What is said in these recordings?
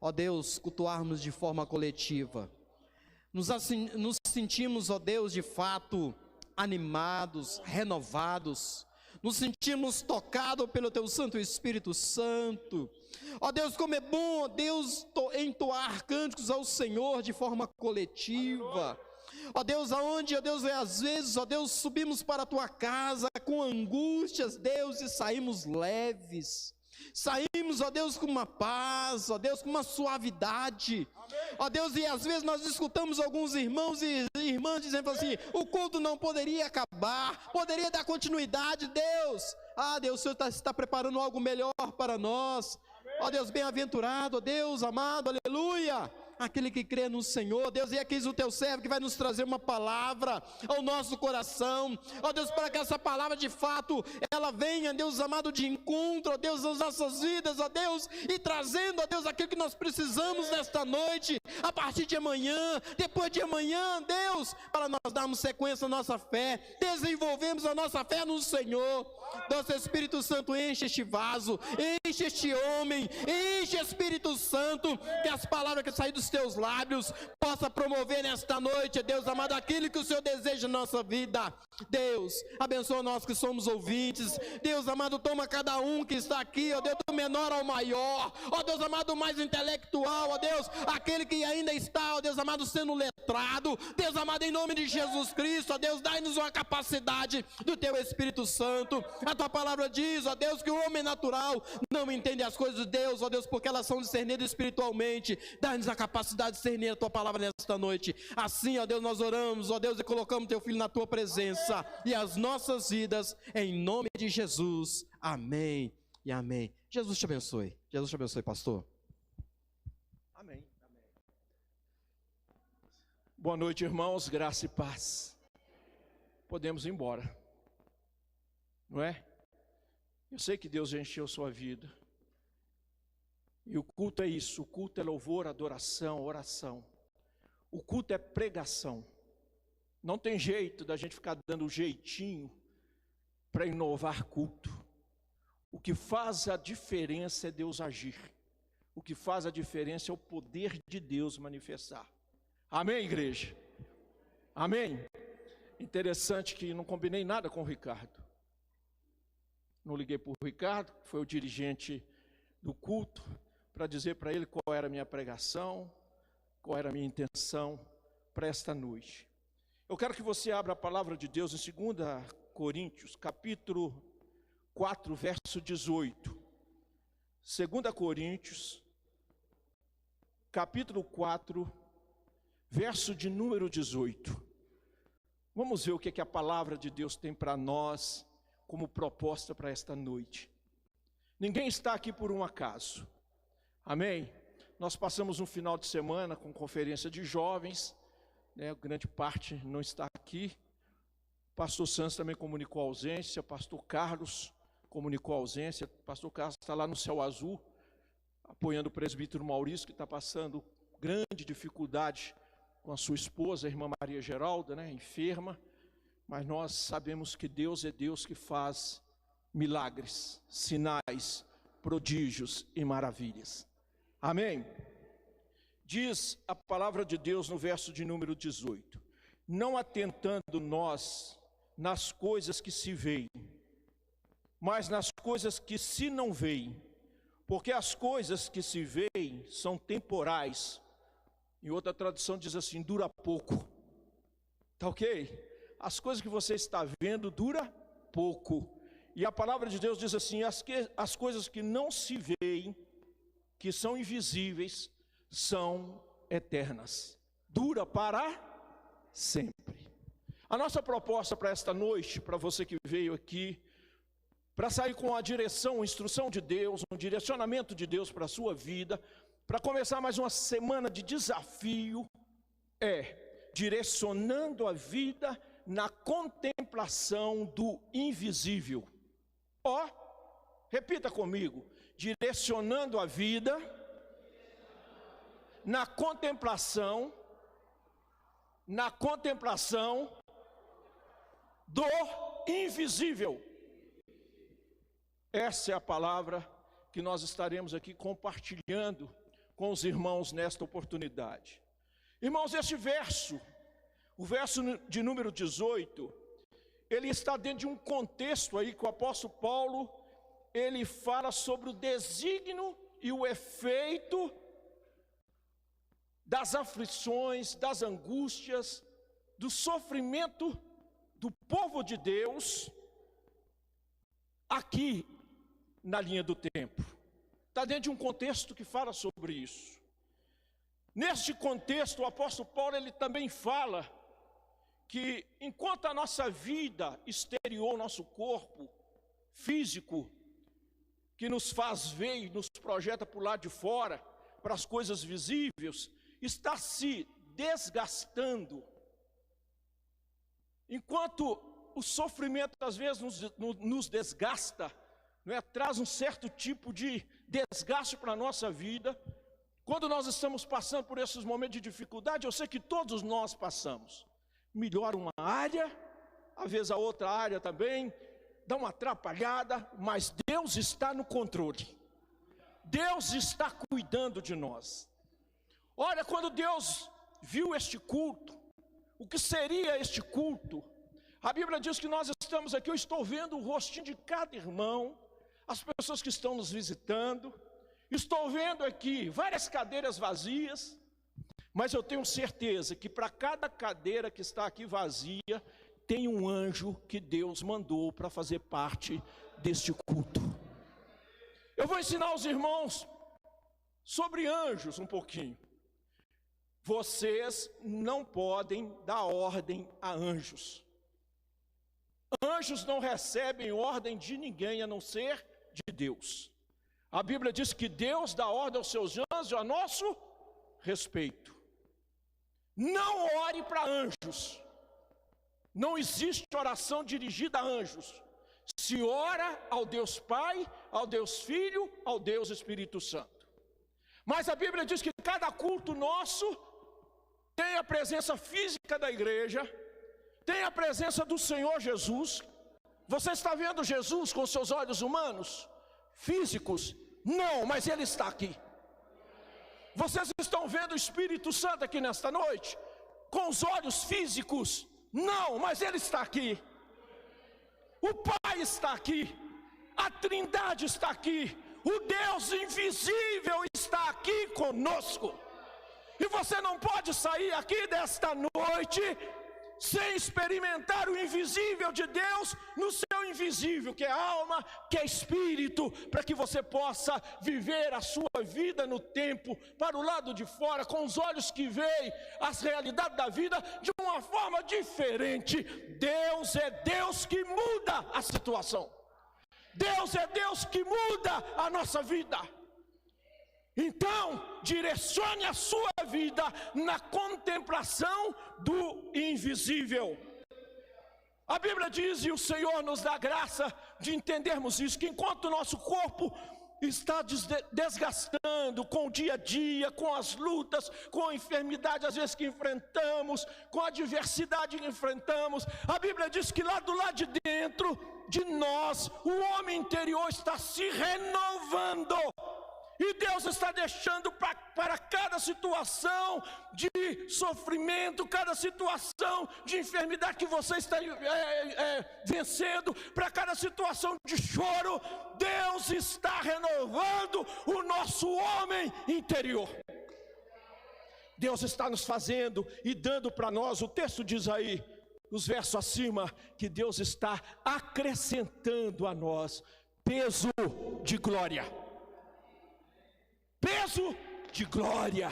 ó Deus, cultuarmos de forma coletiva. Nos sentimos, ó Deus, de fato animados, renovados. Nos sentimos tocados pelo Teu Santo Espírito Santo. Ó Deus, como é bom, ó Deus, entoar cânticos ao Senhor de forma coletiva. Ó Deus, aonde, ó Deus, às vezes, ó Deus, subimos para a Tua casa com angústias, Deus, e saímos leves. Saímos, ó Deus, com uma paz, ó Deus, com uma suavidade. Ó Deus, e às vezes nós escutamos alguns irmãos e irmãs dizendo assim: o culto não poderia acabar, poderia dar continuidade. Deus, Deus, o Senhor está preparando algo melhor para nós. Ó Deus, bem-aventurado, ó Deus amado, aleluia, aquele que crê no Senhor. Deus, e aqui o Teu servo que vai nos trazer uma palavra ao nosso coração, ó Deus, para que essa palavra de fato, ela venha, Deus amado, de encontro, ó Deus, às nossas vidas, ó Deus, e trazendo, ó Deus, aquilo que nós precisamos nesta noite, a partir de amanhã, depois de amanhã, Deus, para nós darmos sequência à nossa fé, desenvolvemos a nossa fé no Senhor. Nosso Espírito Santo, enche este vaso, enche este homem, enche Espírito Santo, que as palavras que saem dos Teus lábios possa promover nesta noite, Deus amado, aquilo que o Senhor deseja na nossa vida. Deus, abençoa nós que somos ouvintes. Deus amado, toma cada um que está aqui, ó Deus, do menor ao maior, ó Deus amado, mais intelectual, ó Deus, aquele que ainda está, ó Deus amado, sendo letrado. Deus amado, em nome de Jesus Cristo, ó Deus, dai-nos uma capacidade do Teu Espírito Santo. A Tua palavra diz, ó Deus, que o homem natural não entende as coisas de Deus, ó Deus, porque elas são discernidas espiritualmente. Dai-nos a capacidade de discernir a Tua palavra nesta noite. Assim, ó Deus, nós oramos, ó Deus, e colocamos Teu Filho na Tua presença e as nossas vidas, em nome de Jesus. Amém e amém. Jesus te abençoe. Jesus te abençoe, pastor. Amém. Boa noite, irmãos, graça e paz. Podemos ir embora, não é? Eu sei que Deus já encheu sua vida. E o culto é isso, o culto é louvor, adoração, oração. O culto é pregação. Não tem jeito da gente ficar dando jeitinho para inovar culto. O que faz a diferença é Deus agir. O que faz a diferença é o poder de Deus manifestar. Amém, igreja? Amém? Interessante que não combinei nada com o Ricardo. Não liguei para o Ricardo, que foi o dirigente do culto, para dizer para ele qual era a minha pregação, qual era a minha intenção para esta noite. Eu quero que você abra a palavra de Deus em 2 Coríntios, capítulo 4, verso 18. 2 Coríntios, capítulo 4, verso de número 18. Vamos ver o que a palavra de Deus tem para nós como proposta para esta noite. Ninguém está aqui por um acaso. Amém? Nós passamos um final de semana com conferência de jovens, né? Grande parte não está aqui. Pastor Santos também comunicou a ausência, pastor Carlos comunicou a ausência. Pastor Carlos está lá no céu azul, apoiando o presbítero Maurício, que está passando grande dificuldade com a sua esposa, a irmã Maria Geralda, né? Enferma. Mas nós sabemos que Deus é Deus que faz milagres, sinais, prodígios e maravilhas. Amém? Diz a palavra de Deus no verso de número 18: não atentando nós nas coisas que se veem, mas nas coisas que se não veem, porque as coisas que se veem são temporais. Em outra tradução diz assim: dura pouco. Tá ok? As coisas que você está vendo dura pouco. E a palavra de Deus diz assim: as coisas que não se veem, que são invisíveis, são eternas. Dura para sempre. A nossa proposta para esta noite, para você que veio aqui, para sair com a direção, a instrução de Deus, um direcionamento de Deus para a sua vida, para começar mais uma semana de desafio, é direcionando a vida na contemplação do invisível. Repita comigo: direcionando a vida na contemplação do invisível. Essa é a palavra que nós estaremos aqui compartilhando com os irmãos nesta oportunidade. Irmãos, este verso, o verso de número 18, ele está dentro de um contexto aí que o apóstolo Paulo, ele fala sobre o desígnio e o efeito das aflições, das angústias, do sofrimento do povo de Deus, aqui na linha do tempo. Está dentro de um contexto que fala sobre isso. Neste contexto, o apóstolo Paulo, ele também fala que enquanto a nossa vida exterior, nosso corpo físico, que nos faz ver e nos projeta para o lado de fora, para as coisas visíveis, está se desgastando. Enquanto o sofrimento às vezes nos desgasta, não é? Traz um certo tipo de desgaste para a nossa vida. Quando nós estamos passando por esses momentos de dificuldade, eu sei que todos nós passamos. Melhora uma área, às vezes a outra área também, dá uma atrapalhada, mas Deus está no controle. Deus está cuidando de nós. Olha, quando Deus viu este culto, o que seria este culto? A Bíblia diz que nós estamos aqui, eu estou vendo o rostinho de cada irmão, as pessoas que estão nos visitando, estou vendo aqui várias cadeiras vazias, mas eu tenho certeza que para cada cadeira que está aqui vazia, tem um anjo que Deus mandou para fazer parte deste culto. Eu vou ensinar os irmãos sobre anjos um pouquinho. Vocês não podem dar ordem a anjos. Anjos não recebem ordem de ninguém a não ser de Deus. A Bíblia diz que Deus dá ordem aos seus anjos a nosso respeito. Não ore para anjos. Não existe oração dirigida a anjos. Se ora ao Deus Pai, ao Deus Filho, ao Deus Espírito Santo. Mas a Bíblia diz que cada culto nosso tem a presença física da igreja, tem a presença do Senhor Jesus. Você está vendo Jesus com seus olhos humanos, físicos? Não, mas Ele está aqui. Vocês estão vendo o Espírito Santo aqui nesta noite, com os olhos físicos? Não, mas Ele está aqui. O Pai está aqui, a Trindade está aqui, o Deus invisível está aqui conosco. E você não pode sair aqui desta noite sem experimentar o invisível de Deus no seu invisível, que é alma, que é espírito, para que você possa viver a sua vida no tempo, para o lado de fora, com os olhos que veem as realidades da vida de uma forma diferente. Deus é Deus que muda a situação. Deus é Deus que muda a nossa vida. Então, direcione a sua vida na contemplação do invisível. A Bíblia diz, e o Senhor nos dá graça de entendermos isso, que enquanto o nosso corpo está desgastando com o dia a dia, com as lutas, com a enfermidade às vezes que enfrentamos, com a adversidade que enfrentamos, a Bíblia diz que lá do lado de dentro de nós, o homem interior está se renovando. E Deus está deixando para cada situação de sofrimento, cada situação de enfermidade que você está vencendo, para cada situação de choro, Deus está renovando o nosso homem interior. Deus está nos fazendo e dando para nós, o texto diz aí, os versos acima, que Deus está acrescentando a nós peso de glória. Peso de glória,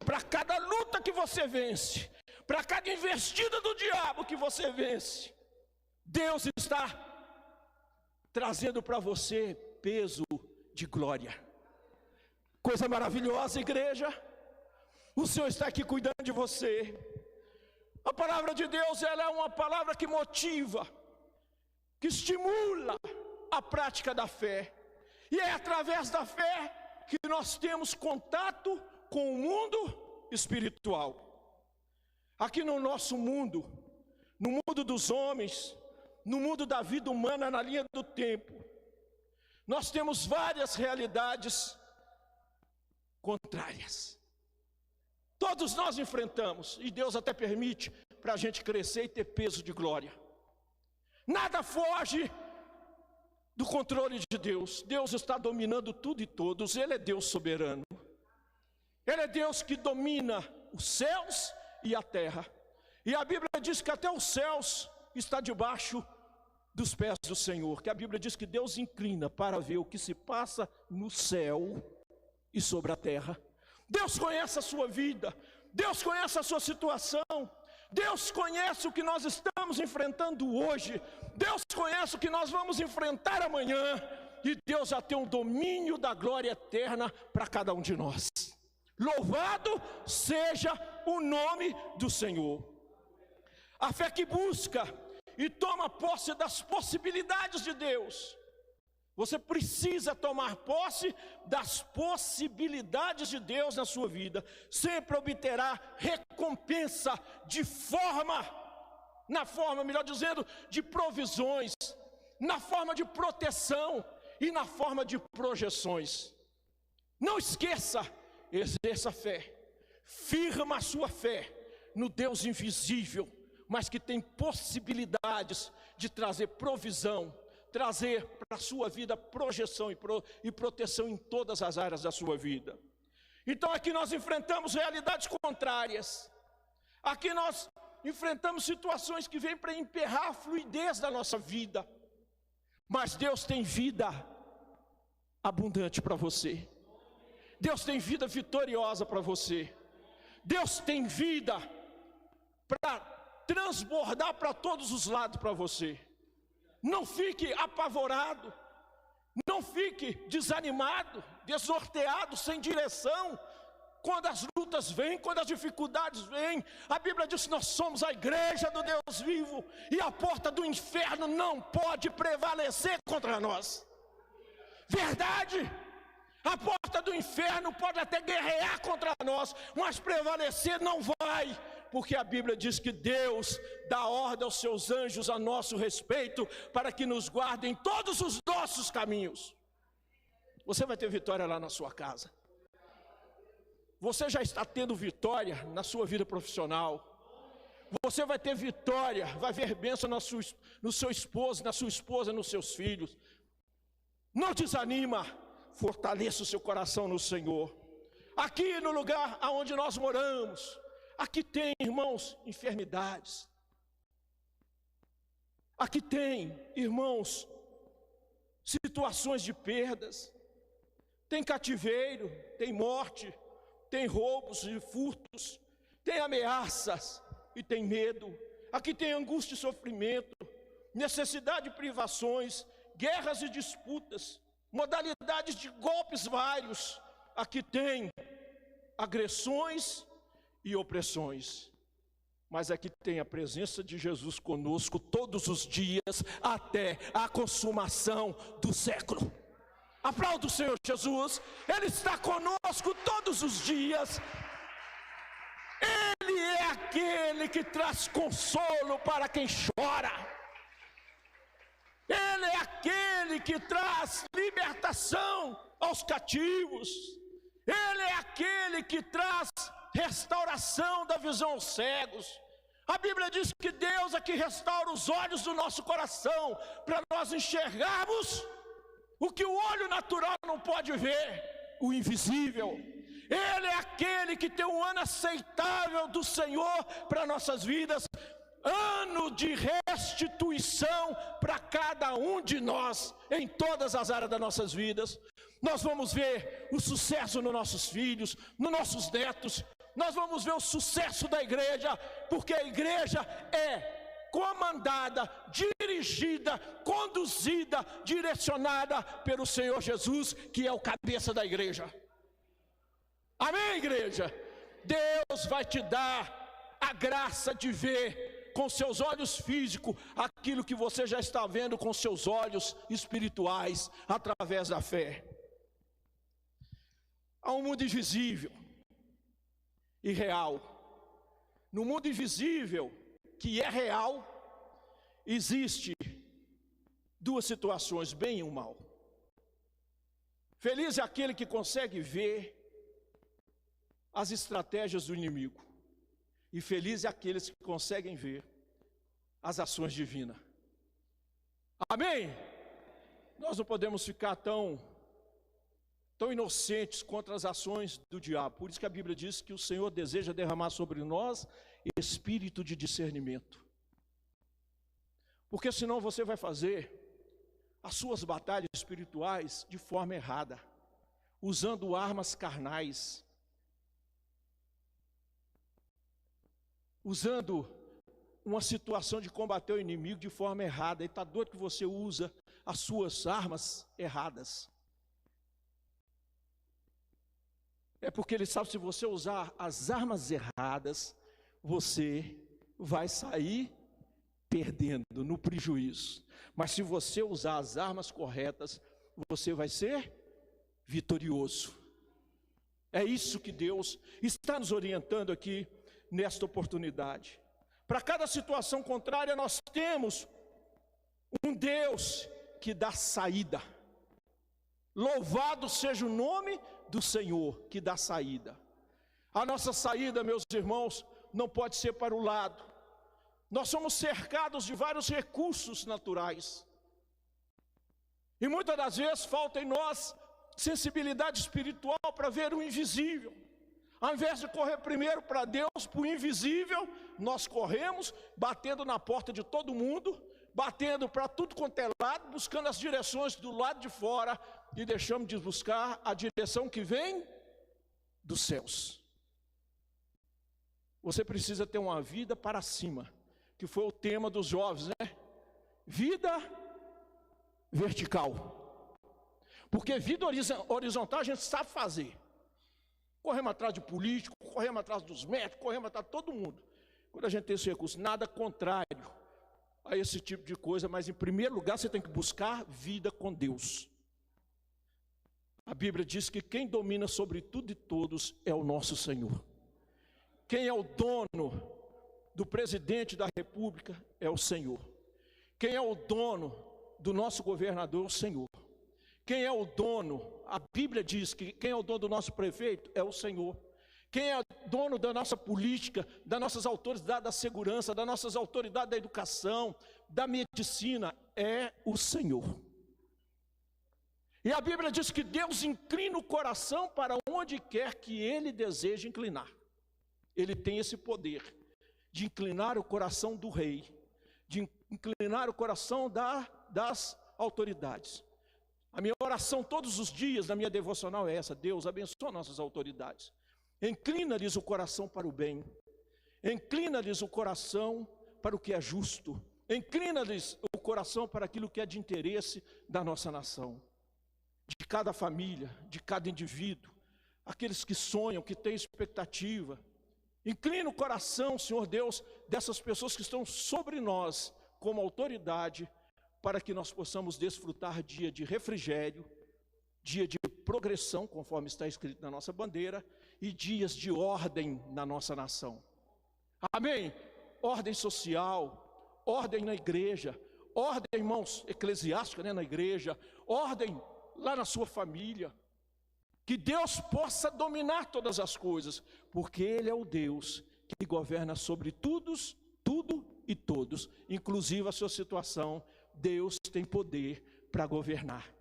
para cada luta que você vence, para cada investida do diabo que você vence, Deus está trazendo para você peso de glória. Coisa maravilhosa, igreja. O Senhor está aqui cuidando de você. A palavra de Deus, ela é uma palavra que motiva, que estimula a prática da fé, e é através da fé que nós temos contato com o mundo espiritual. Aqui no nosso mundo, no mundo dos homens, no mundo da vida humana, na linha do tempo, nós temos várias realidades contrárias. Todos nós enfrentamos, e Deus até permite para a gente crescer e ter peso de glória. Nada foge do controle de Deus. Deus está dominando tudo e todos. Ele é Deus soberano. Ele é Deus que domina os céus e a terra. E a Bíblia diz que até os céus está debaixo dos pés do Senhor. Que a Bíblia diz que Deus inclina para ver o que se passa no céu e sobre a terra. Deus conhece a sua vida. Deus conhece a sua situação. Deus conhece o que nós estamos enfrentando hoje. Deus conhece o que nós vamos enfrentar amanhã. E Deus já tem um domínio da glória eterna para cada um de nós. Louvado seja o nome do Senhor. A fé que busca e toma posse das possibilidades de Deus. Você precisa tomar posse das possibilidades de Deus na sua vida. Sempre obterá recompensa na forma, melhor dizendo, de provisões, na forma de proteção e na forma de projeções. Não esqueça, exerça a fé. Firma a sua fé no Deus invisível, mas que tem possibilidades de trazer provisão, trazer para a sua vida projeção e proteção em todas as áreas da sua vida. Então aqui nós enfrentamos realidades contrárias. Aqui nós enfrentamos situações que vêm para emperrar a fluidez da nossa vida. Mas Deus tem vida abundante para você. Deus tem vida vitoriosa para você. Deus tem vida para transbordar para todos os lados para você. Não fique apavorado, não fique desanimado, desnorteado, sem direção, quando as lutas vêm, quando as dificuldades vêm. A Bíblia diz que nós somos a igreja do Deus vivo, e a porta do inferno não pode prevalecer contra nós. Verdade? A porta do inferno pode até guerrear contra nós, mas prevalecer não vai. Porque a Bíblia diz que Deus dá ordem aos seus anjos a nosso respeito, para que nos guardem todos os nossos caminhos. Você vai ter vitória lá na sua casa. Você já está tendo vitória na sua vida profissional. Você vai ter vitória, vai ver bênção no seu esposo, na sua esposa, nos seus filhos. Não desanima, fortaleça o seu coração no Senhor. Aqui no lugar onde nós moramos, aqui tem, irmãos, enfermidades. Aqui tem, irmãos, situações de perdas. Tem cativeiro, tem morte, tem roubos e furtos, tem ameaças e tem medo. Aqui tem angústia e sofrimento, necessidade e privações, guerras e disputas, modalidades de golpes vários. Aqui tem agressões e opressões, mas aqui tem a presença de Jesus conosco todos os dias, até a consumação do século. Aplauda o Senhor Jesus, Ele está conosco todos os dias. Ele é aquele que traz consolo para quem chora. Ele é aquele que traz libertação aos cativos. Ele é aquele que traz restauração da visão aos cegos. A Bíblia diz que Deus é que restaura os olhos do nosso coração, para nós enxergarmos o que o olho natural não pode ver, o invisível. Ele é aquele que tem um ano aceitável do Senhor para nossas vidas, ano de restituição para cada um de nós, em todas as áreas das nossas vidas. Nós vamos ver o sucesso nos nossos filhos, nos nossos netos. Nós vamos ver o sucesso da igreja, porque a igreja é comandada, dirigida, conduzida, direcionada pelo Senhor Jesus, que é o cabeça da igreja. Amém, igreja? Deus vai te dar a graça de ver com seus olhos físicos aquilo que você já está vendo com seus olhos espirituais, através da fé. Há um mundo invisível e real. No mundo invisível, que é real, existe duas situações, bem e o mal. Feliz é aquele que consegue ver as estratégias do inimigo. E felizes aqueles que conseguem ver as ações divinas. Amém? Nós não podemos ficar tão inocentes contra as ações do diabo. Por isso que a Bíblia diz que o Senhor deseja derramar sobre nós espírito de discernimento. Porque senão você vai fazer as suas batalhas espirituais de forma errada, usando armas carnais, usando uma situação de combater o inimigo de forma errada. E está doido que você usa as suas armas erradas. É porque ele sabe que se você usar as armas erradas, você vai sair perdendo, no prejuízo. Mas se você usar as armas corretas, você vai ser vitorioso. É isso que Deus está nos orientando aqui nesta oportunidade. Para cada situação contrária, nós temos um Deus que dá saída. Louvado seja o nome do Senhor que dá saída. A nossa saída, meus irmãos, não pode ser para o lado. Nós somos cercados de vários recursos naturais. E muitas das vezes falta em nós sensibilidade espiritual para ver o invisível. Ao invés de correr primeiro para Deus, para o invisível, nós corremos batendo na porta de todo mundo, batendo para tudo quanto é lado, buscando as direções do lado de fora e deixamos de buscar a direção que vem dos céus. Você precisa ter uma vida para cima, que foi o tema dos jovens, né? Vida vertical. Porque vida horizontal a gente sabe fazer. Corremos atrás de político, corremos atrás dos médicos, corremos atrás de todo mundo. Quando a gente tem esse recurso, nada contrário a esse tipo de coisa, mas em primeiro lugar você tem que buscar vida com Deus. A Bíblia diz que quem domina sobre tudo e todos é o nosso Senhor. Quem é o dono do presidente da República é o Senhor. Quem é o dono do nosso governador é o Senhor. Quem é o dono, a Bíblia diz que quem é o dono do nosso prefeito é o Senhor. Quem é dono da nossa política, das nossas autoridades da segurança, das nossas autoridades da educação, da medicina, é o Senhor. E a Bíblia diz que Deus inclina o coração para onde quer que Ele deseje inclinar. Ele tem esse poder de inclinar o coração do rei, de inclinar o coração das autoridades. A minha oração todos os dias na minha devocional é essa: Deus abençoa nossas autoridades. Inclina-lhes o coração para o bem. Inclina-lhes o coração para o que é justo. Inclina-lhes o coração para aquilo que é de interesse da nossa nação. De cada família, de cada indivíduo. Aqueles que sonham, que têm expectativa. Inclina o coração, Senhor Deus, dessas pessoas que estão sobre nós como autoridade, para que nós possamos desfrutar dia de refrigério, dia de progressão, conforme está escrito na nossa bandeira, e dias de ordem na nossa nação. Amém? Ordem social, ordem na igreja, ordem, irmãos, eclesiástica, né, na igreja, ordem lá na sua família. Que Deus possa dominar todas as coisas, porque Ele é o Deus que governa sobre tudo e todos, inclusive a sua situação. Deus tem poder para governar.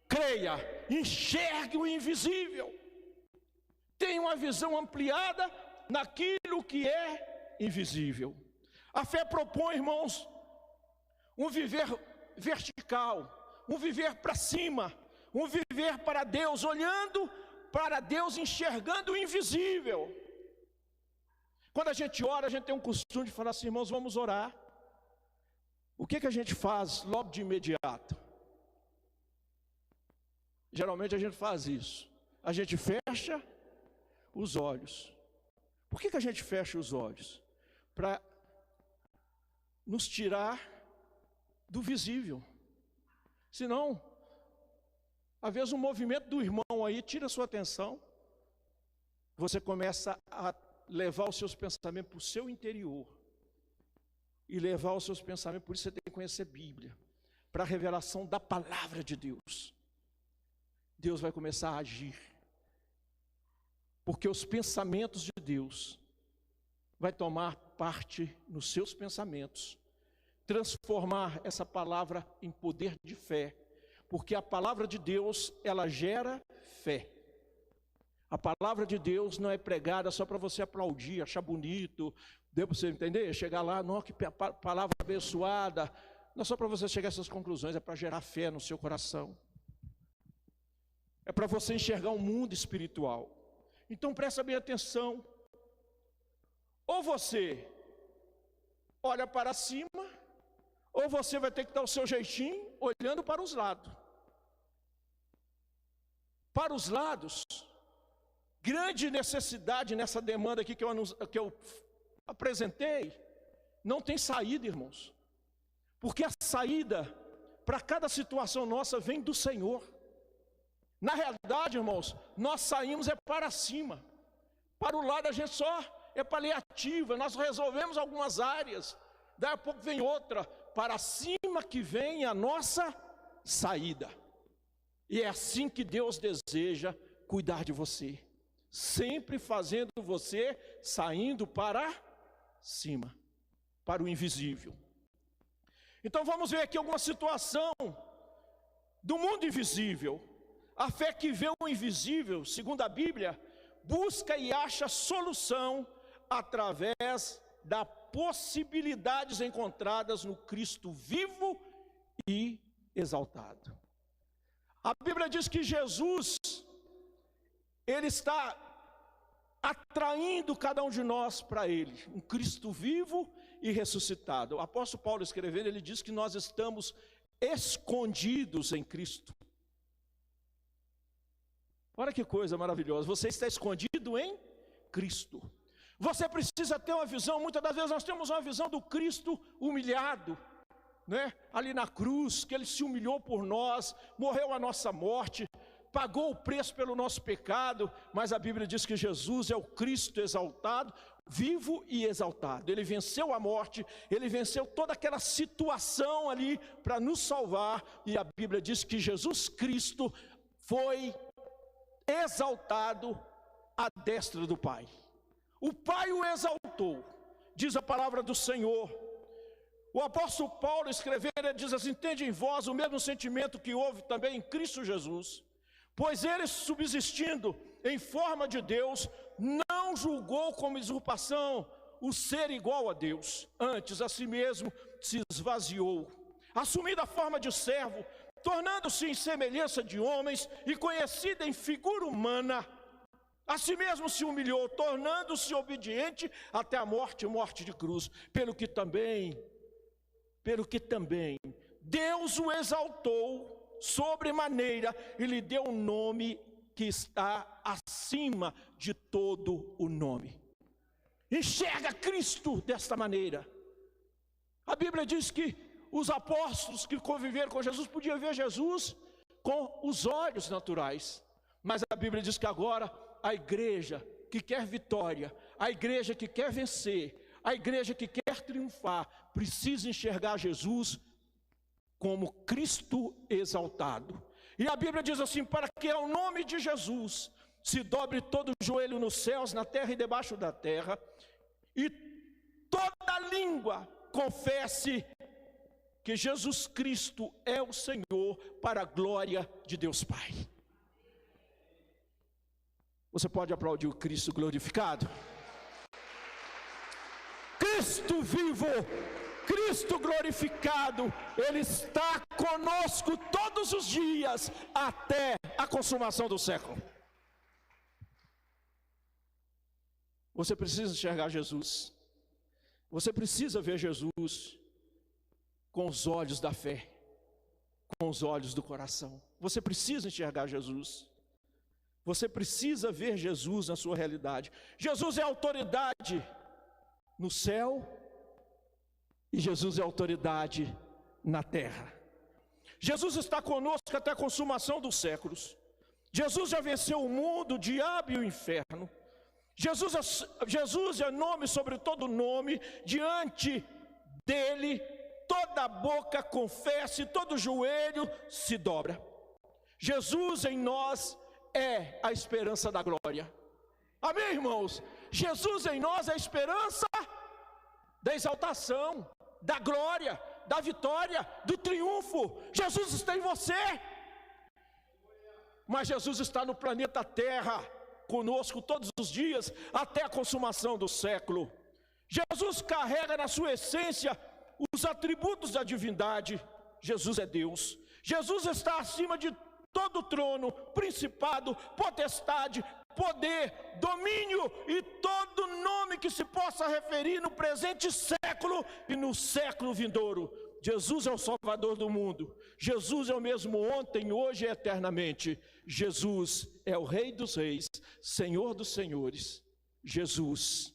Creia, enxergue o invisível. Tenha uma visão ampliada naquilo que é invisível. A fé propõe, irmãos, um viver vertical, um viver para cima, um viver para Deus, olhando para Deus, enxergando o invisível. Quando a gente ora, a gente tem um costume de falar assim: irmãos, vamos orar. O que a gente faz logo de imediato? Geralmente a gente faz isso. A gente fecha os olhos. Por que a gente fecha os olhos? Para nos tirar do visível. Senão, às vezes um movimento do irmão aí tira a sua atenção. Você começa a levar os seus pensamentos para o seu interior. E levar os seus pensamentos, por isso você tem que conhecer a Bíblia, para a revelação da palavra de Deus. Deus vai começar a agir. porque os pensamentos de Deus vai tomar parte nos seus pensamentos, transformar essa palavra em poder de fé, porque a palavra de Deus, ela gera fé. A palavra de Deus não é pregada só para você aplaudir, achar bonito, deu para você entender? Chegar lá, não, que palavra abençoada, não é só para você chegar a essas conclusões, é para gerar fé no seu coração. É para você enxergar um mundo espiritual. Então presta bem atenção. Ou você olha para cima, ou você vai ter que dar o seu jeitinho olhando para os lados. Para os lados, grande necessidade nessa demanda aqui que eu apresentei, não tem saída, irmãos. Porque a saída para cada situação nossa vem do Senhor. Na realidade, irmãos, nós saímos para cima. Para o lado a gente só é paliativa, nós resolvemos algumas áreas, daí a pouco vem outra, para cima que vem a nossa saída. E é assim que Deus deseja cuidar de você, sempre fazendo você saindo para cima, para o invisível. Então vamos ver aqui alguma situação do mundo invisível. A fé que vê o invisível, segundo a Bíblia, busca e acha solução através das possibilidades encontradas no Cristo vivo e exaltado. A Bíblia diz que Jesus, Ele está atraindo cada um de nós para Ele, um Cristo vivo e ressuscitado. O apóstolo Paulo escrevendo, ele diz que nós estamos escondidos em Cristo. Olha que coisa maravilhosa, você está escondido em Cristo. Você precisa ter uma visão, muitas das vezes nós temos uma visão do Cristo humilhado, né? Ali na cruz, que Ele se humilhou por nós, morreu a nossa morte, pagou o preço pelo nosso pecado, mas a Bíblia diz que Jesus é o Cristo exaltado, vivo e exaltado. Ele venceu a morte, Ele venceu toda aquela situação ali para nos salvar, e a Bíblia diz que Jesus Cristo foi exaltado à destra do Pai. O Pai o exaltou, diz a palavra do Senhor. O apóstolo Paulo escrevendo, ele diz assim: tende em vós o mesmo sentimento que houve também em Cristo Jesus, pois ele, subsistindo em forma de Deus, não julgou como usurpação o ser igual a Deus, antes a si mesmo se esvaziou, assumindo a forma de servo, tornando-se em semelhança de homens e conhecido em figura humana, a si mesmo se humilhou, tornando-se obediente até a morte, morte de cruz, pelo que também Deus o exaltou sobremaneira e lhe deu um nome que está acima de todo o nome. Enxerga Cristo desta maneira. A Bíblia diz que os apóstolos que conviveram com Jesus podiam ver Jesus com os olhos naturais, mas a Bíblia diz que agora a igreja que quer vitória, a igreja que quer vencer, a igreja que quer triunfar, precisa enxergar Jesus como Cristo exaltado. E a Bíblia diz assim: para que ao nome de Jesus se dobre todo o joelho nos céus, na terra e debaixo da terra, e toda língua confesse que Jesus Cristo é o Senhor, para a glória de Deus Pai. Você pode aplaudir o Cristo glorificado? Cristo vivo, Cristo glorificado, Ele está conosco todos os dias, até a consumação do século. Você precisa enxergar Jesus, você precisa ver Jesus com os olhos da fé, com os olhos do coração. Você precisa enxergar Jesus, você precisa ver Jesus na sua realidade. Jesus é autoridade no céu e Jesus é autoridade na terra. Jesus está conosco até a consumação dos séculos. Jesus já venceu o mundo, o diabo e o inferno. Jesus é nome sobre todo nome, diante dele toda boca confessa e todo joelho se dobra. Jesus em nós é a esperança da glória. Amém, irmãos? Jesus em nós é a esperança da exaltação, da glória, da vitória, do triunfo. Jesus está em você. Mas Jesus está no planeta Terra, conosco todos os dias, até a consumação do século. Jesus carrega na sua essência os atributos da divindade. Jesus é Deus. Jesus está acima de todo trono, principado, potestade, poder, domínio e todo nome que se possa referir no presente século e no século vindouro. Jesus é o Salvador do mundo. Jesus é o mesmo ontem, hoje e eternamente. Jesus é o Rei dos reis, Senhor dos senhores. Jesus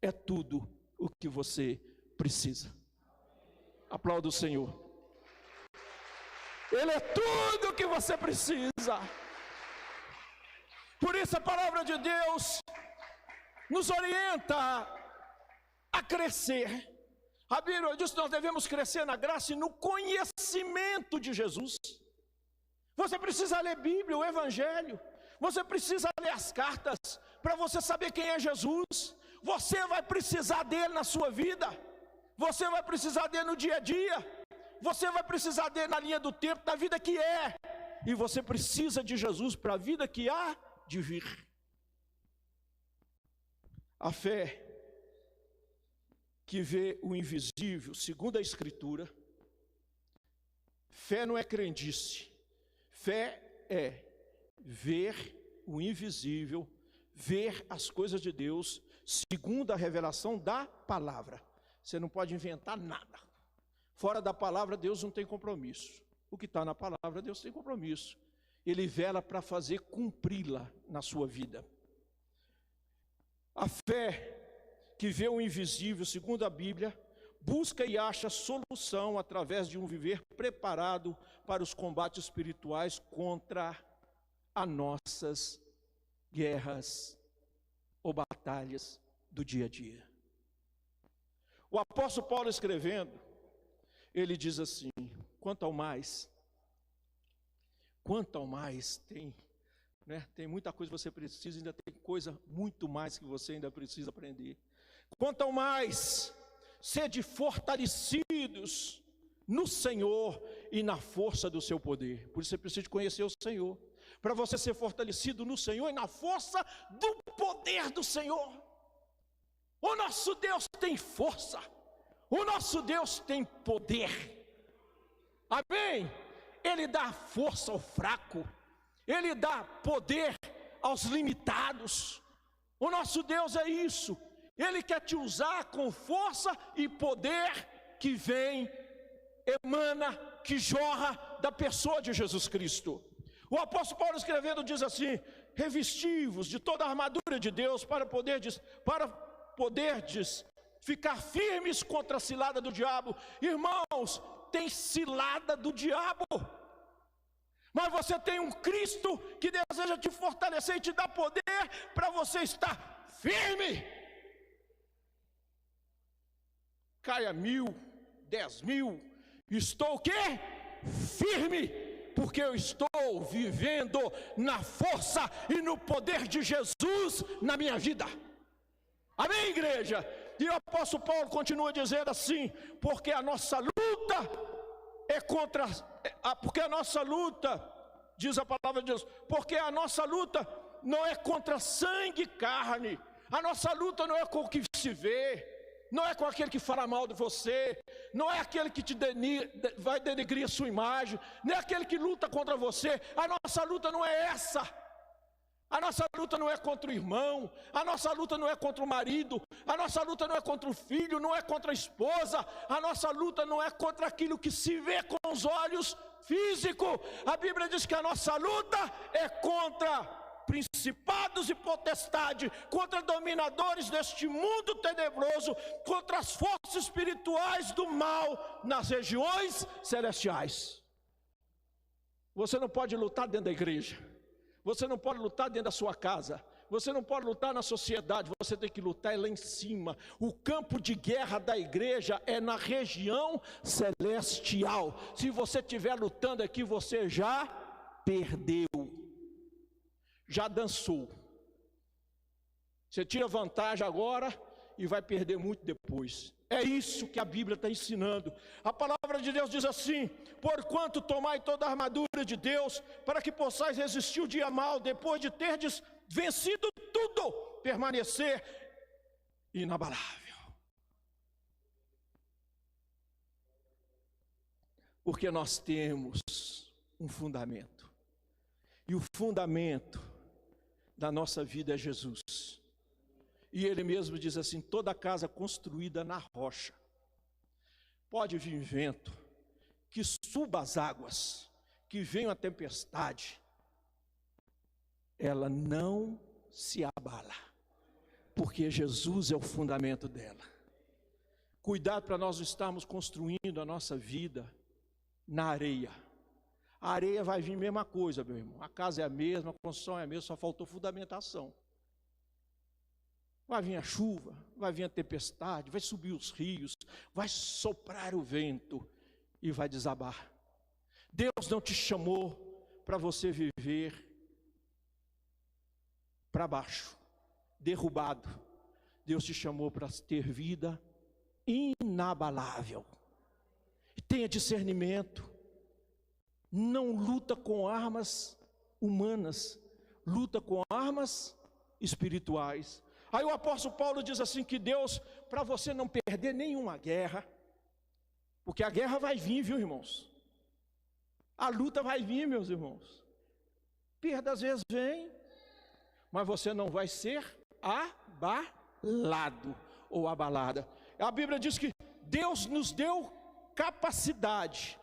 é tudo o que você precisa. Aplauda o Senhor. Ele é tudo o que você precisa. Por isso a palavra de Deus nos orienta a crescer. A Bíblia diz que nós devemos crescer na graça e no conhecimento de Jesus. Você precisa ler Bíblia, o Evangelho. Você precisa ler as cartas para você saber quem é Jesus. Você vai precisar dele na sua vida. Você vai precisar dele no dia a dia. Você vai precisar dele na linha do tempo, na vida que é. E você precisa de Jesus para a vida que há de vir. A fé que vê o invisível, segundo a Escritura, fé não é crendice. Fé é ver o invisível, ver as coisas de Deus, segundo a revelação da palavra. Você não pode inventar nada. Fora da palavra, Deus não tem compromisso. O que está na palavra, Deus tem compromisso. Ele vela para fazer cumpri-la na sua vida. A fé que vê o invisível, segundo a Bíblia, busca e acha solução através de um viver preparado para os combates espirituais contra as nossas guerras ou batalhas do dia a dia. O apóstolo Paulo escrevendo, ele diz assim: quanto ao mais tem muita coisa que você precisa, ainda tem coisa muito mais que você ainda precisa aprender. Quanto ao mais, sede fortalecidos no Senhor e na força do seu poder. Por isso você precisa conhecer o Senhor, para você ser fortalecido no Senhor e na força do poder do Senhor. O nosso Deus tem força, o nosso Deus tem poder. Amém? Ele dá força ao fraco, Ele dá poder aos limitados. O nosso Deus é isso. Ele quer te usar com força e poder que vem, emana, que jorra da pessoa de Jesus Cristo. O apóstolo Paulo escrevendo diz assim: revesti-vos de toda a armadura de Deus para poderdes ficar firmes contra a cilada do diabo. Irmãos, tem cilada do diabo, mas você tem um Cristo que deseja te fortalecer e te dar poder para você estar firme. Caia 1000, 10.000, estou o quê? Firme, porque eu estou vivendo na força e no poder de Jesus na minha vida. Amém, igreja? E o apóstolo Paulo continua dizendo assim: porque a nossa luta é contra, porque a nossa luta, diz a palavra de Deus, porque a nossa luta não é contra sangue e carne, a nossa luta não é com o que se vê, não é com aquele que fala mal de você, não é aquele que vai denegrir a sua imagem, não é aquele que luta contra você. A nossa luta não é essa. A nossa luta não é contra o irmão, a nossa luta não é contra o marido, a nossa luta não é contra o filho, não é contra a esposa, a nossa luta não é contra aquilo que se vê com os olhos físicos. A Bíblia diz que a nossa luta é contra principados e potestades, contra dominadores deste mundo tenebroso, contra as forças espirituais do mal nas regiões celestiais. Você não pode lutar dentro da igreja, você não pode lutar dentro da sua casa, você não pode lutar na sociedade, você tem que lutar lá em cima. O campo de guerra da igreja é na região celestial. Se você estiver lutando aqui, você já perdeu, já dançou, Você tira vantagem agora e vai perder muito depois. É isso que a Bíblia está ensinando. A palavra de Deus diz assim: porquanto tomai toda a armadura de Deus, para que possais resistir o dia mau, depois de terdes vencido tudo, permanecer inabalável. Porque nós temos um fundamento. E o fundamento da nossa vida é Jesus. E ele mesmo diz assim: toda casa construída na rocha, pode vir vento, que suba as águas, que venha a tempestade, ela não se abala, porque Jesus é o fundamento dela. Cuidado para nós não estarmos construindo a nossa vida na areia. A areia vai vir a mesma coisa, meu irmão. A casa é a mesma, a construção é a mesma, só faltou fundamentação. Vai vir a chuva, vai vir a tempestade, vai subir os rios, vai soprar o vento e vai desabar. Deus não te chamou para você viver para baixo, derrubado. Deus te chamou para ter vida inabalável. Tenha discernimento. Não luta com armas humanas, luta com armas espirituais. Aí o apóstolo Paulo diz assim que Deus, para você não perder nenhuma guerra, porque a guerra vai vir, viu, irmãos? A luta vai vir, meus irmãos. Perda às vezes vem, mas você não vai ser abalado ou abalada. A Bíblia diz que Deus nos deu capacidade,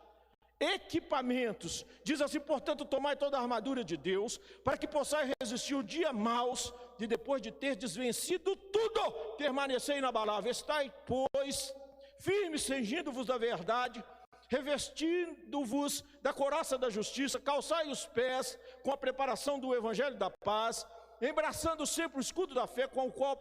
equipamentos. Diz assim: portanto, tomai toda a armadura de Deus, para que possais resistir o dia maus, de depois de ter desvencido tudo, permanecer inabalável. Estai, pois, firmes, cingindo-vos da verdade, revestindo-vos da couraça da justiça, calçai os pés com a preparação do evangelho da paz, embraçando sempre o escudo da fé, com o qual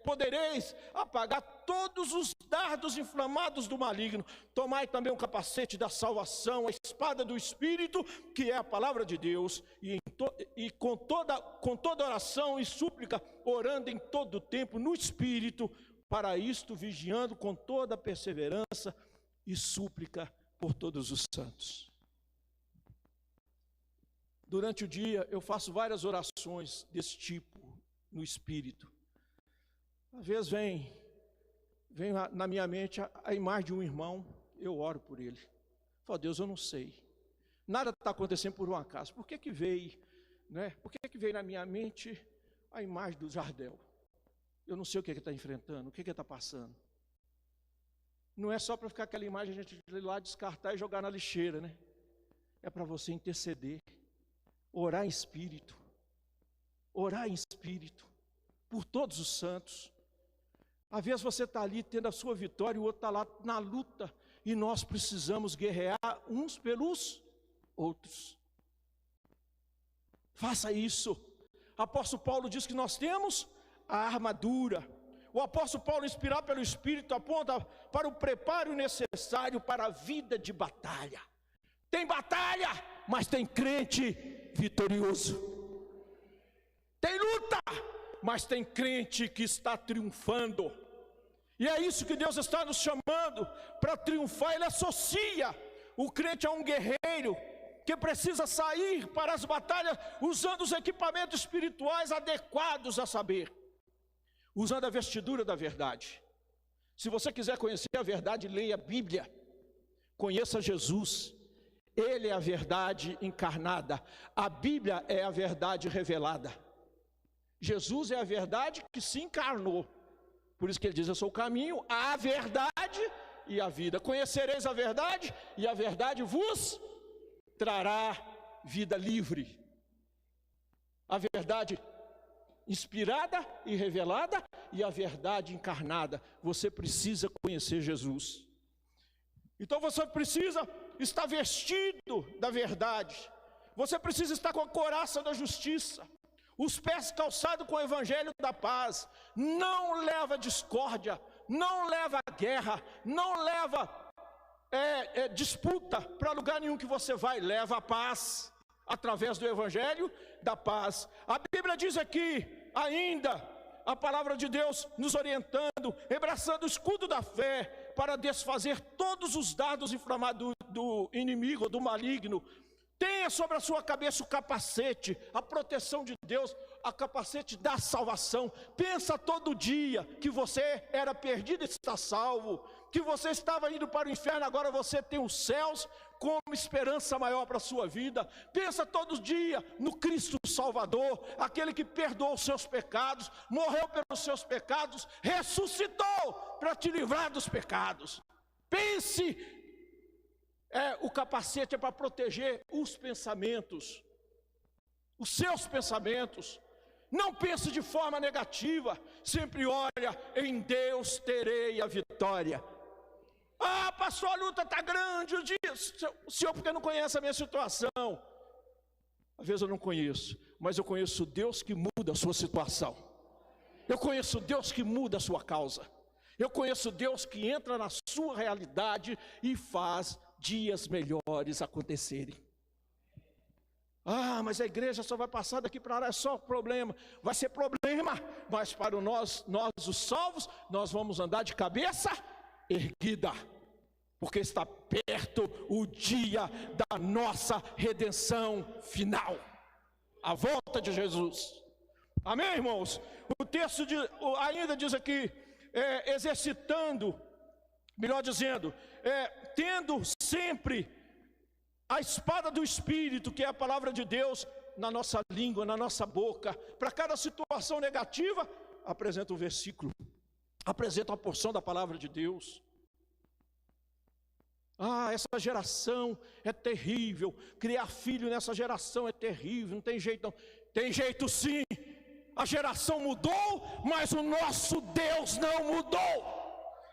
podereis apagar todos os dardos inflamados do maligno. Tomai também o capacete da salvação, a espada do Espírito, que é a palavra de Deus, e com toda oração e súplica, orando em todo o tempo no Espírito, para isto vigiando com toda perseverança e súplica por todos os santos. Durante o dia eu faço várias orações desse tipo no Espírito. Às vezes vem na minha mente a imagem de um irmão, eu oro por ele. Falo: Deus, eu não sei, nada está acontecendo por um acaso. Por que veio, né? Por que veio na minha mente a imagem do Jardel? Eu não sei o que ele está enfrentando, o que ele está passando. Não é só para ficar aquela imagem, a gente ir lá descartar e jogar na lixeira, né? É para você interceder. Orar em espírito por todos os santos. Às vezes você está ali tendo a sua vitória e o outro está lá na luta, e nós precisamos guerrear uns pelos outros. Faça isso. O apóstolo Paulo diz que nós temos a armadura. O apóstolo Paulo, inspirado pelo Espírito, aponta para o preparo necessário para a vida de batalha. Tem batalha, mas tem crente vitorioso. Tem luta, mas tem crente que está triunfando. E é isso que Deus está nos chamando para triunfar. Ele associa o crente a um guerreiro que precisa sair para as batalhas usando os equipamentos espirituais adequados, a saber, usando a vestidura da verdade. Se você quiser conhecer a verdade, leia a Bíblia, conheça Jesus. Ele é a verdade encarnada, a Bíblia é a verdade revelada. Jesus é a verdade que se encarnou. Por isso que ele diz: eu sou o caminho, a verdade e a vida. Conhecereis a verdade, e a verdade vos trará vida livre. A verdade inspirada e revelada, e a verdade encarnada. Você precisa conhecer Jesus. Então você precisa estar vestido da verdade. Você precisa estar com a couraça da justiça, os pés calçados com o evangelho da paz. Não leva discórdia, não leva guerra, não leva disputa para lugar nenhum que você vai. Leva a paz através do evangelho da paz. A Bíblia diz aqui ainda a palavra de Deus nos orientando, abraçando o escudo da fé, para desfazer todos os dardos inflamados do inimigo, do maligno. Tenha sobre a sua cabeça o capacete, a proteção de Deus, a capacete da salvação. Pensa todo dia que você era perdido e está salvo, que você estava indo para o inferno, agora você tem os céus como esperança maior para a sua vida. Pensa todo dia no Cristo Salvador, aquele que perdoou os seus pecados, morreu pelos seus pecados, ressuscitou para te livrar dos pecados. Pense, o capacete é para proteger os pensamentos, os seus pensamentos. Não pense de forma negativa, sempre olha, em Deus terei a vitória. Ah, pastor, a luta está grande, o senhor porque não conhece a minha situação. Às vezes eu não conheço, mas eu conheço Deus que muda a sua situação. Eu conheço Deus que muda a sua causa. Eu conheço Deus que entra na sua realidade e faz dias melhores acontecerem. Ah, mas a igreja só vai passar daqui para lá, é só problema. Vai ser problema, mas para nós os salvos, nós vamos andar de cabeça erguida, porque está perto o dia da nossa redenção final, a volta de Jesus. Amém, irmãos? O texto ainda diz aqui, exercitando, melhor dizendo, tendo sempre a espada do Espírito, que é a palavra de Deus, na nossa língua, na nossa boca. Para cada situação negativa, apresenta um versículo, apresenta uma porção da palavra de Deus. Ah, essa geração é terrível, criar filho nessa geração é terrível, não tem jeito não. Tem jeito sim, a geração mudou, mas o nosso Deus não mudou.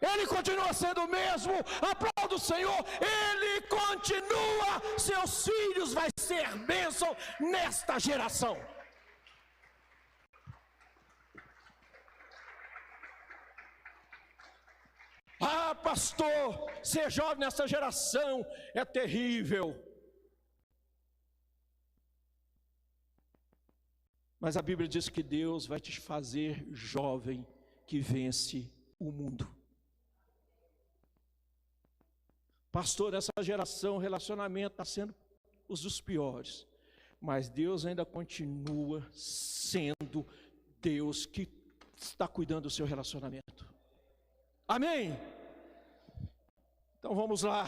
Ele continua sendo o mesmo, aplauda o Senhor, Ele continua, seus filhos vai ser bênção nesta geração. Ah, pastor, ser jovem nessa geração é terrível. Mas a Bíblia diz que Deus vai te fazer jovem que vence o mundo. Pastor, essa geração, o relacionamento está sendo os dos piores. Mas Deus ainda continua sendo Deus que está cuidando do seu relacionamento. Amém? Então vamos lá.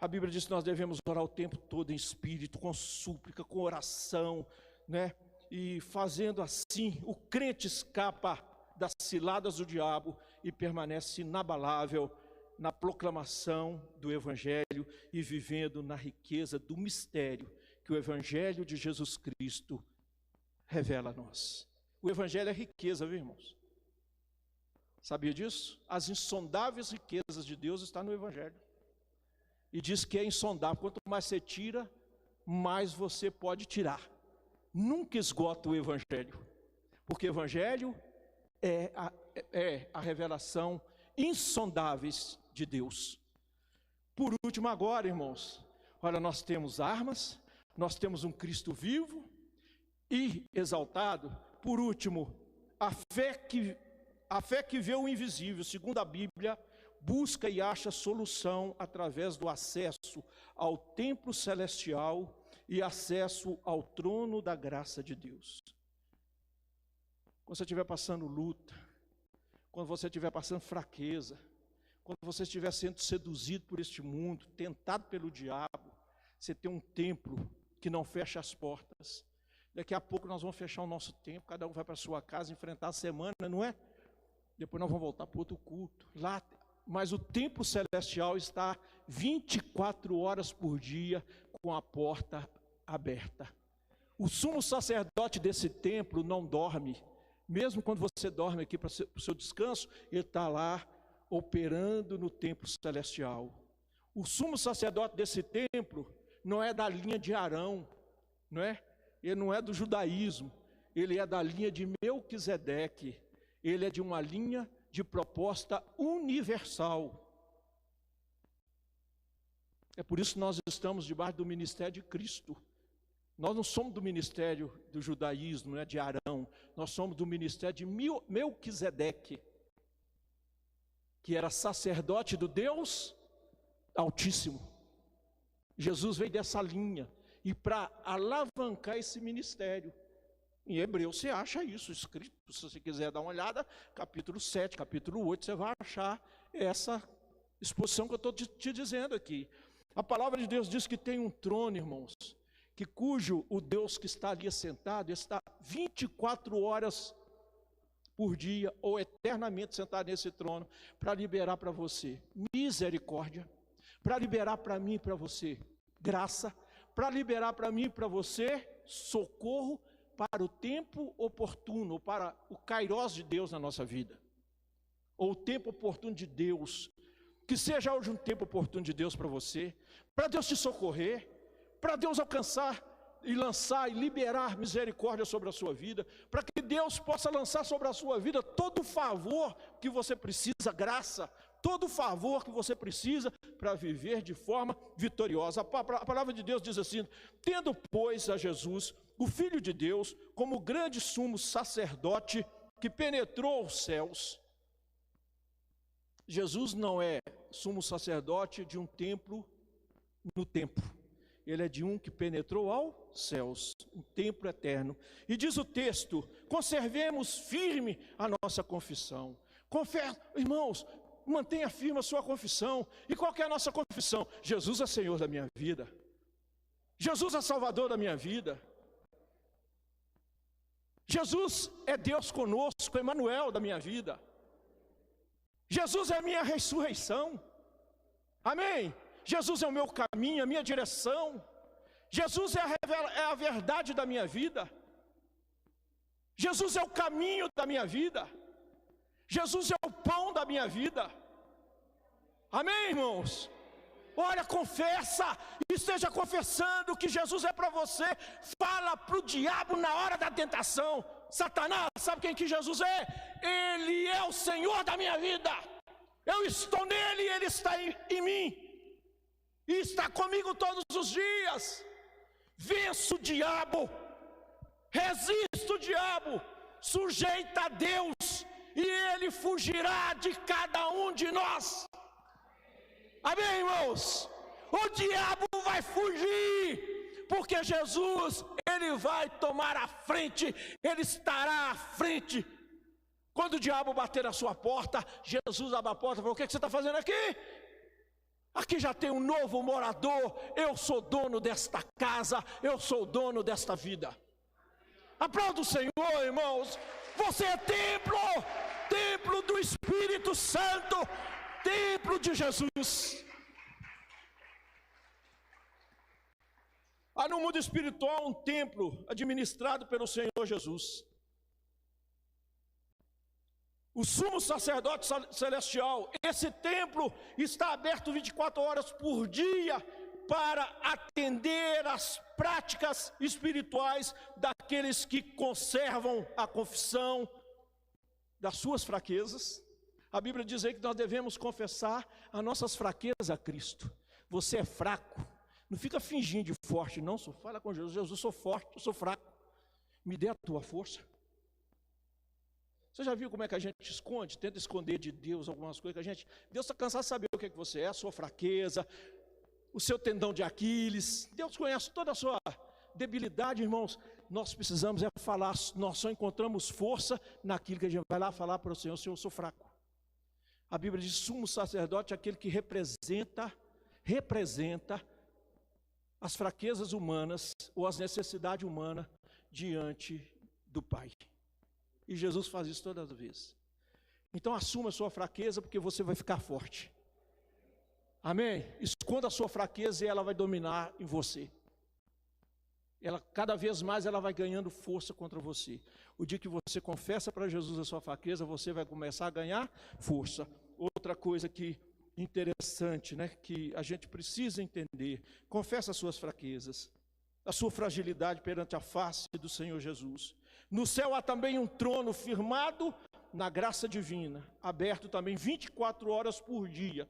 A Bíblia diz que nós devemos orar o tempo todo em espírito, com súplica, com oração, né? E fazendo assim, o crente escapa das ciladas do diabo e permanece inabalável na proclamação do Evangelho e vivendo na riqueza do mistério que o Evangelho de Jesus Cristo revela a nós. O Evangelho é riqueza, viu, irmãos? Sabia disso? As insondáveis riquezas de Deus estão no Evangelho. E diz que é insondável. Quanto mais você tira, mais você pode tirar. Nunca esgota o Evangelho. Porque o Evangelho é a revelação insondáveis de Deus. Por último agora, irmãos, olha, nós temos armas, nós temos um Cristo vivo e exaltado. Por último, a fé que vê o invisível, segundo a Bíblia, busca e acha solução através do acesso ao templo celestial e acesso ao trono da graça de Deus. Quando você estiver passando luta, quando você estiver passando fraqueza, quando você estiver sendo seduzido por este mundo, tentado pelo diabo, você tem um templo que não fecha as portas. Daqui a pouco nós vamos fechar o nosso templo, cada um vai para a sua casa enfrentar a semana, não é? Depois nós vamos voltar para outro culto. Lá, mas o templo celestial está 24 horas por dia com a porta aberta. O sumo sacerdote desse templo não dorme. Mesmo quando você dorme aqui para o seu descanso, ele está lá operando no templo celestial. O sumo sacerdote desse templo não é da linha de Arão, não é? Ele não é do judaísmo, ele é da linha de Melquisedeque. Ele é de uma linha de proposta universal. É por isso que nós estamos debaixo do ministério de Cristo. Nós não somos do ministério do judaísmo, né, de Arão. Nós somos do ministério de Melquisedeque, que era sacerdote do Deus Altíssimo. Jesus veio dessa linha. E para alavancar esse ministério, em Hebreus você acha isso escrito. Se você quiser dar uma olhada, capítulo 7, capítulo 8, você vai achar essa exposição que eu estou te dizendo aqui. A palavra de Deus diz que tem um trono, irmãos, cujo o Deus que está ali assentado está 24 horas por dia, ou eternamente sentado nesse trono, para liberar para você misericórdia, para liberar para mim e para você graça, para liberar para mim e para você socorro para o tempo oportuno, para o kairós de Deus na nossa vida, ou o tempo oportuno de Deus. Que seja hoje um tempo oportuno de Deus para você, para Deus te socorrer, para Deus alcançar e lançar e liberar misericórdia sobre a sua vida, para que Deus possa lançar sobre a sua vida todo o favor que você precisa, graça, todo o favor que você precisa para viver de forma vitoriosa. A palavra de Deus diz assim: tendo, pois, a Jesus, o Filho de Deus, como grande sumo sacerdote que penetrou os céus. Jesus não é sumo sacerdote de um templo no templo. Ele é de um que penetrou aos céus, um templo eterno. E diz o texto: conservemos firme a nossa confissão. Irmãos, mantenha firme a sua confissão. E qual que é a nossa confissão? Jesus é Senhor da minha vida. Jesus é Salvador da minha vida. Jesus é Deus conosco, Emmanuel da minha vida. Jesus é a minha ressurreição. Amém? Jesus é o meu caminho, a minha direção. Jesus é a verdade da minha vida. Jesus é o caminho da minha vida. Jesus é o pão da minha vida. Amém, irmãos? Olha, confessa, e esteja confessando que Jesus é para você. Fala para o diabo na hora da tentação: Satanás, sabe quem que Jesus é? Ele é o Senhor da minha vida. Eu estou nele e ele está em mim. E está comigo todos os dias. Venço o diabo, resista o diabo, sujeita a Deus, e ele fugirá de cada um de nós. Amém, irmãos? O diabo vai fugir, porque Jesus, ele vai tomar a frente, ele estará à frente. Quando o diabo bater na sua porta, Jesus abre a porta e fala: o que você está fazendo aqui? Aqui já tem um novo morador. Eu sou dono desta casa, eu sou dono desta vida. Aplauda o Senhor, irmãos. Você é templo do Espírito Santo, templo de Jesus. Há no mundo espiritual um templo administrado pelo Senhor Jesus. O sumo sacerdote celestial, esse templo está aberto 24 horas por dia para atender às práticas espirituais daqueles que conservam a confissão das suas fraquezas. A Bíblia diz aí que nós devemos confessar as nossas fraquezas a Cristo. Você é fraco, não fica fingindo de forte, não. Fala com Jesus: Jesus, eu sou forte, eu sou fraco, me dê a tua força. Você já viu como é que a gente esconde, tenta esconder de Deus algumas coisas que a gente... Deus está cansado de saber o que é que você é, a sua fraqueza, o seu tendão de Aquiles. Deus conhece toda a sua debilidade, irmãos. Nós precisamos falar, nós só encontramos força naquilo que a gente vai lá falar para o Senhor: Senhor, eu sou fraco. A Bíblia diz: sumo sacerdote é aquele que representa as fraquezas humanas ou as necessidades humanas diante do Pai. E Jesus faz isso todas as vezes. Então assuma a sua fraqueza, porque você vai ficar forte. Amém? Esconda a sua fraqueza e ela vai dominar em você. Cada vez mais ela vai ganhando força contra você. O dia que você confessa para Jesus a sua fraqueza, você vai começar a ganhar força. Outra coisa que interessante, né, que a gente precisa entender: confessa as suas fraquezas, a sua fragilidade perante a face do Senhor Jesus. No céu há também um trono firmado na graça divina, aberto também 24 horas por dia,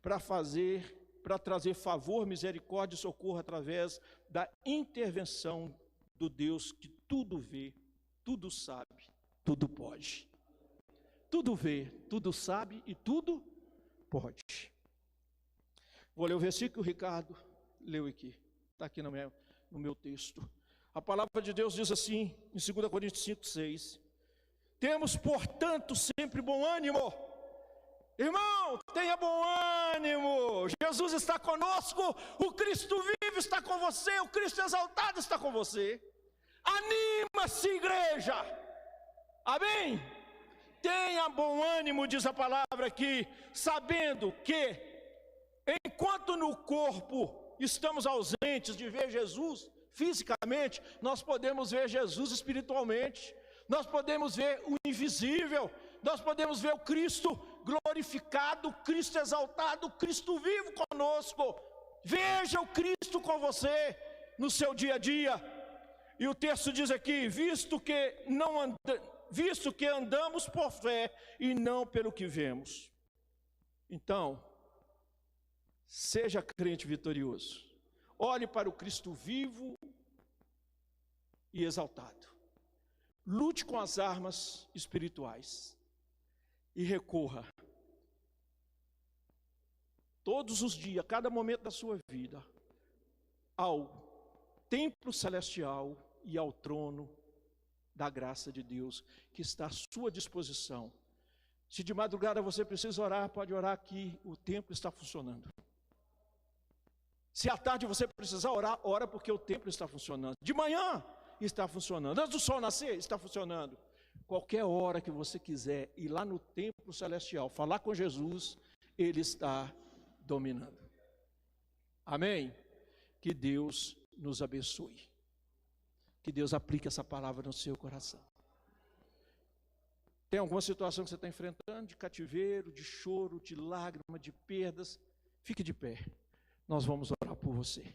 para fazer para trazer favor, misericórdia e socorro através da intervenção do Deus que tudo vê, tudo sabe, tudo pode. Tudo vê, tudo sabe e tudo pode. Vou ler o versículo que o Ricardo leu aqui. Está aqui no meu texto. A palavra de Deus diz assim, em 2 Coríntios 5:6. Temos, portanto, sempre bom ânimo. Irmão, tenha bom ânimo. Jesus está conosco. O Cristo vivo está com você. O Cristo exaltado está com você. Anima-se, igreja. Amém? Tenha bom ânimo, diz a palavra aqui, sabendo que, enquanto no corpo estamos ausentes de ver Jesus fisicamente, nós podemos ver Jesus espiritualmente, nós podemos ver o invisível, nós podemos ver o Cristo glorificado, o Cristo exaltado, o Cristo vivo conosco. Veja o Cristo com você no seu dia a dia. E o texto diz aqui, visto que andamos por fé e não pelo que vemos. Então, seja crente vitorioso. Olhe para o Cristo vivo e exaltado. Lute com as armas espirituais e recorra todos os dias, a cada momento da sua vida, ao templo celestial e ao trono da graça de Deus, que está à sua disposição. Se de madrugada você precisa orar, pode orar aqui, o templo está funcionando. Se à tarde você precisar orar, ora porque o templo está funcionando. De manhã está funcionando, antes do sol nascer está funcionando. Qualquer hora que você quiser ir lá no templo celestial, falar com Jesus, Ele está dominando. Amém? Que Deus nos abençoe. Que Deus aplique essa palavra no seu coração. Tem alguma situação que você está enfrentando, de cativeiro, de choro, de lágrima, de perdas? Fique de pé. Nós vamos orar por você.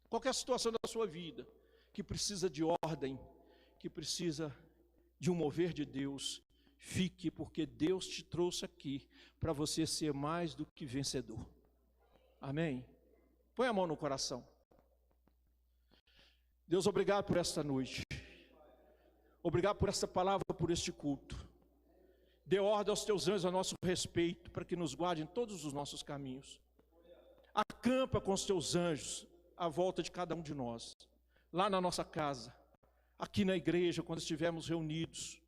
Qualquer situação da sua vida que precisa de ordem, que precisa de um mover de Deus, fique, porque Deus te trouxe aqui para você ser mais do que vencedor. Amém? Põe a mão no coração. Deus, obrigado por esta noite. Obrigado por esta palavra, por este culto. Dê ordem aos teus anjos a nosso respeito, para que nos guardem em todos os nossos caminhos. Acampa com os teus anjos à volta de cada um de nós, lá na nossa casa, aqui na igreja, quando estivermos reunidos.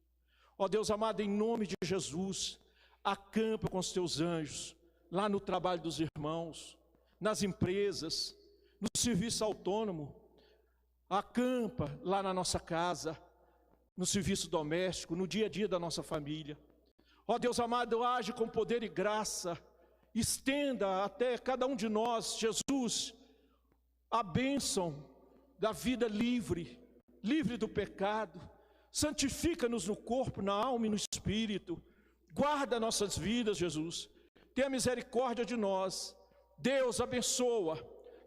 Ó Deus amado, em nome de Jesus, acampa com os teus anjos, lá no trabalho dos irmãos, nas empresas, no serviço autônomo. Acampa lá na nossa casa, no serviço doméstico, no dia a dia da nossa família. Ó Deus amado, age com poder e graça, estenda até cada um de nós, Jesus, a bênção da vida livre, livre do pecado. Santifica-nos no corpo, na alma e no espírito. Guarda nossas vidas, Jesus. Tenha misericórdia de nós. Deus, abençoa.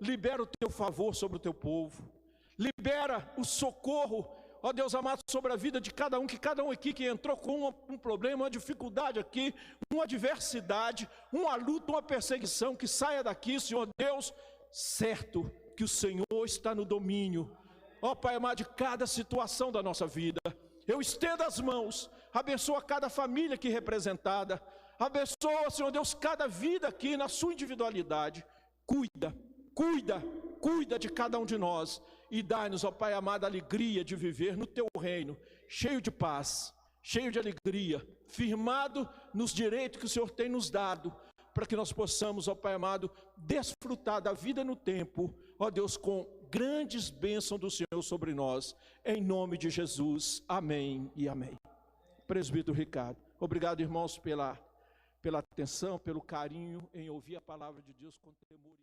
Libera o teu favor sobre o teu povo. Libera o socorro, ó Deus amado, sobre a vida de cada um, que cada um aqui que entrou com um problema, uma dificuldade aqui, uma adversidade, uma luta, uma perseguição, que saia daqui, Senhor Deus, certo que o Senhor está no domínio, ó Pai amado, de cada situação da nossa vida. Eu estendo as mãos, abençoa cada família aqui representada, abençoa, Senhor Deus, cada vida aqui na sua individualidade. Cuida de cada um de nós. E dai-nos, ó Pai amado, a alegria de viver no Teu reino, cheio de paz, cheio de alegria, firmado nos direitos que o Senhor tem nos dado, para que nós possamos, ó Pai amado, desfrutar da vida no tempo, ó Deus, com grandes bênçãos do Senhor sobre nós, em nome de Jesus, amém e amém. Presbítero Ricardo, obrigado, irmãos, pela atenção, pelo carinho em ouvir a palavra de Deus com temor.